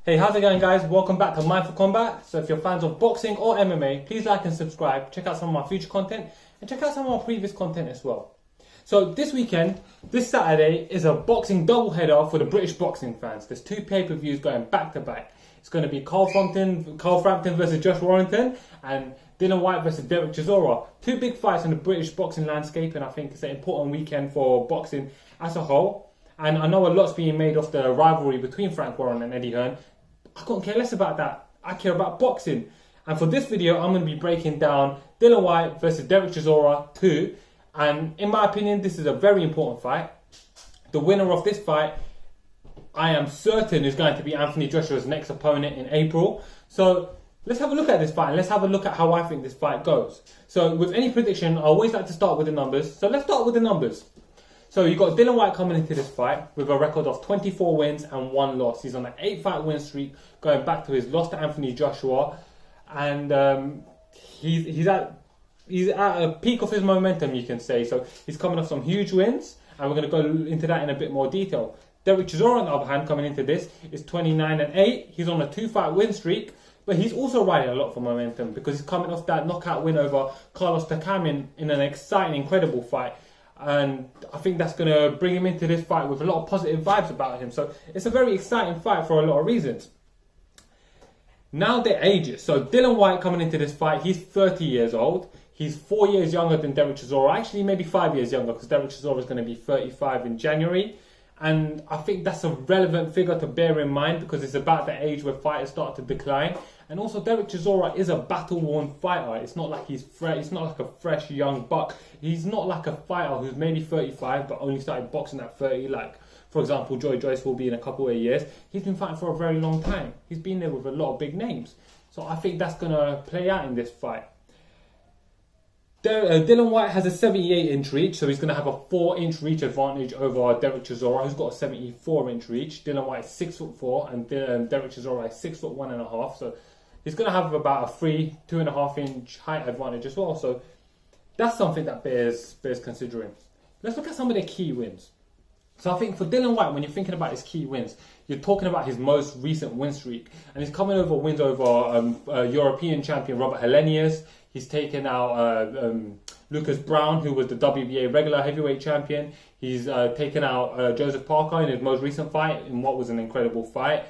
Hey, how's it going, guys? Welcome back to Mindful Combat. So if you're fans of boxing or MMA, please like and subscribe. Check out some of my future content and check out some of my previous content as well. So this weekend, this Saturday, is a boxing doubleheader for the British boxing fans. There's two pay-per-views going back to back. It's going to be Carl Frampton versus Josh Warrington and Dillian Whyte versus Dereck Chisora. Two big fights in the British boxing landscape, and I think it's an important weekend for boxing as a whole. And I know a lot's being made of the rivalry between Frank Warren and Eddie Hearn. I couldn't care less about that. I care about boxing. And for this video, I'm going to be breaking down Dillian Whyte versus Dereck Chisora 2. And in my opinion, this is a very important fight. The winner of this fight, I am certain, is going to be Anthony Joshua's next opponent in April. So let's have a look at this fight and let's have a look at how I think this fight goes. So with any prediction, I always like to start with the numbers. So let's start with the numbers. So you've got Dillian Whyte coming into this fight with a record of 24 wins and 1 loss. He's on an 8-fight win streak going back to his loss to Anthony Joshua. And he's at a peak of his momentum, you can say. So he's coming off some huge wins, and we're going to go into that in a bit more detail. Dereck Chisora, on the other hand, coming into this is 29-8. He's on a 2-fight win streak, but he's also riding a lot for momentum because he's coming off that knockout win over Carlos Takam in an exciting, incredible fight. And I think that's going to bring him into this fight with a lot of positive vibes about him. So it's a very exciting fight for a lot of reasons. Now their ages. So Dillian Whyte coming into this fight, he's 30 years old. He's 4 years younger than Dereck Chisora. Actually, maybe 5 years younger because Dereck Chisora is going to be 35 in January. And I think that's a relevant figure to bear in mind because it's about the age where fighters start to decline. And also, Dereck Chisora is a battle-worn fighter. It's not like he's fresh. It's not like a fresh young buck. He's not like a fighter who's maybe 35 but only started boxing at 30. Like, for example, Joy Joyce will be in a couple of years. He's been fighting for a very long time. He's been there with a lot of big names. So I think that's going to play out in this fight. Dillian Whyte has a 78-inch reach, so he's going to have a 4-inch reach advantage over Dereck Chisora, who's got a 74-inch reach. Dillian Whyte is 6'4", and Dereck Chisora is 6'1.5". So he's going to have about a 2.5-inch height advantage as well. So that's something that bears considering. Let's look at some of their key wins. So I think for Dillian Whyte, when you're thinking about his key wins, you're talking about his most recent win streak. And he's coming over wins over European champion Robert Helenius. He's taken out Lucas Brown, who was the WBA regular heavyweight champion. He's taken out Joseph Parker in his most recent fight, in what was an incredible fight.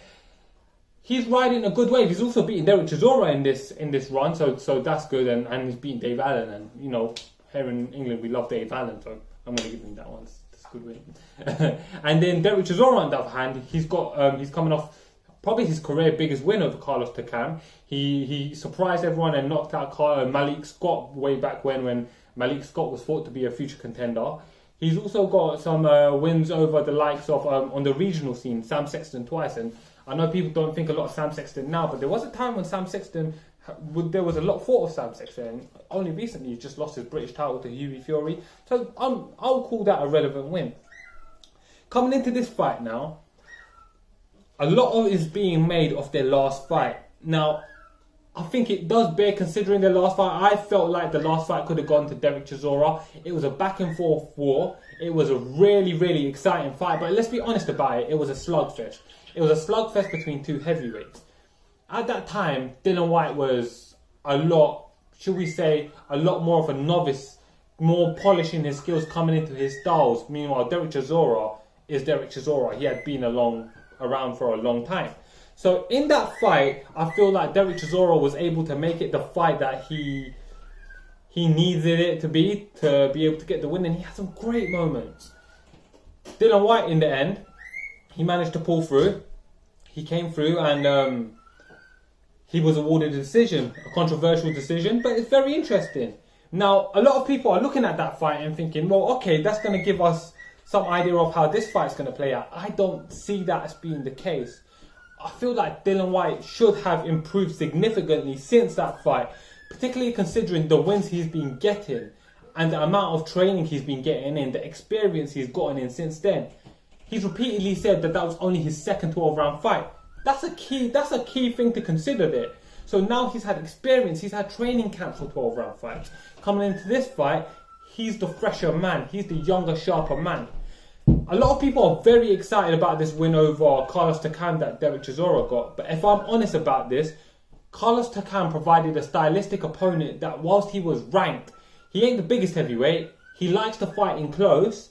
He's riding a good wave. He's also beaten Dereck Chisora in this run, so that's good. And he's beaten Dave Allen. And, you know, here in England, we love Dave Allen, so I'm going to give him that one. That's a good win. And then Dereck Chisora, on the other hand, he's coming off probably his career biggest win over Carlos Takam. He surprised everyone and knocked out Malik Scott way back when Malik Scott was thought to be a future contender. He's also got some wins over the likes of, on the regional scene, Sam Sexton twice. And I know people don't think a lot of Sam Sexton now, but there was a time when Sam Sexton, there was a lot thought of Sam Sexton. Only recently he just lost his British title to Hughie Fury. So I'll call that a relevant win. Coming into this fight now, a lot of it is being made of their last fight. Now, I think it does bear considering their last fight. I felt like the last fight could have gone to Dereck Chisora. It was a back and forth war. It was a really, really exciting fight. But let's be honest about it. It was a slugfest. It was a slugfest between two heavyweights. At that time, Dillian Whyte was a lot more of a novice, more polishing his skills coming into his styles. Meanwhile, Dereck Chisora is Dereck Chisora. He had been around for a long time. So in that fight, I feel like Dereck Chisora was able to make it the fight that he needed it to be able to get the win, and he had some great moments. Dillian Whyte, in the end, he managed to pull through. He came through and he was awarded a decision, a controversial decision, but it's very interesting. Now, a lot of people are looking at that fight and thinking, well, okay, that's going to give us some idea of how this fight's going to play out. I don't see that as being the case. I feel like Dillian Whyte should have improved significantly since that fight, particularly considering the wins he's been getting and the amount of training he's been getting in, the experience he's gotten in since then. He's repeatedly said that was only his second 12-round fight. That's a key thing to consider there. So now he's had experience, he's had training camps for 12-round fights. Coming into this fight, he's the fresher man, he's the younger, sharper man. a lot of people are very excited about this win over Carlos Takam that Dereck Chisora got. But if I'm honest about this, Carlos Takam provided a stylistic opponent that whilst he was ranked, he ain't the biggest heavyweight. He likes to fight in close.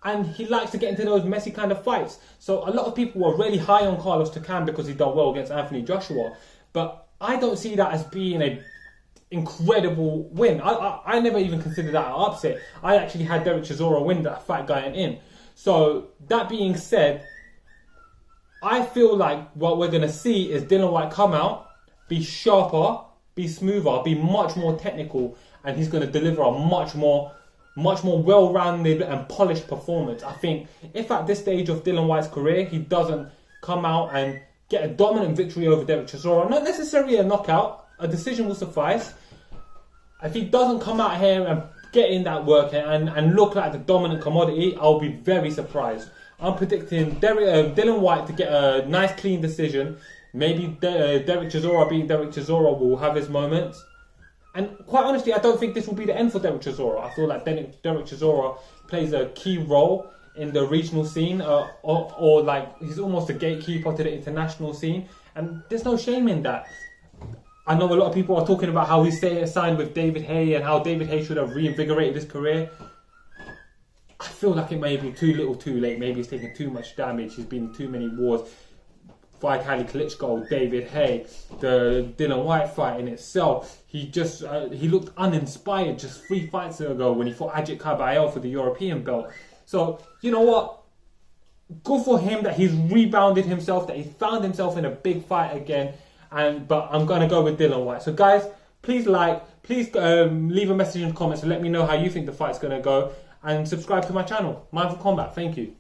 And he likes to get into those messy kind of fights. So a lot of people were really high on Carlos Takam because he done well against Anthony Joshua. But I don't see that as being a incredible win. I never even considered that an upset. I actually had Dereck Chisora win that fight going in. So that being said, I feel like what we're going to see is Dillian Whyte come out, be sharper, be smoother, be much more technical, and he's going to deliver a much more well-rounded and polished performance. I think if at this stage of Dillian Whyte's career he doesn't come out and get a dominant victory over Dereck Chisora, not necessarily a knockout, a decision will suffice. If he doesn't come out here and get in that work and look like the dominant commodity, I'll be very surprised. I'm predicting Dillian Whyte to get a nice clean decision. Maybe Dereck Chisora being Dereck Chisora will have his moments. And quite honestly, I don't think this will be the end for Dereck Chisora. I feel like Dereck Chisora plays a key role in the regional scene, or like he's almost a gatekeeper to the international scene. And there's no shame in that. I know a lot of people are talking about how he signed with David Haye and how David Haye should have reinvigorated his career. I feel like it may be too little too late. Maybe he's taken too much damage. He's been in too many wars. Vitali Klitschko, David Haye, the Dillian Whyte fight in itself. He looked uninspired just 3 fights ago when he fought Ajit Kabayel for the European belt. So, you know what? Good for him that he's rebounded himself, that he found himself in a big fight again. But I'm going to go with Dillian Whyte. So guys, please leave a message in the comments and let me know how you think the fight's going to go. And subscribe to my channel, Mindful Combat. Thank you.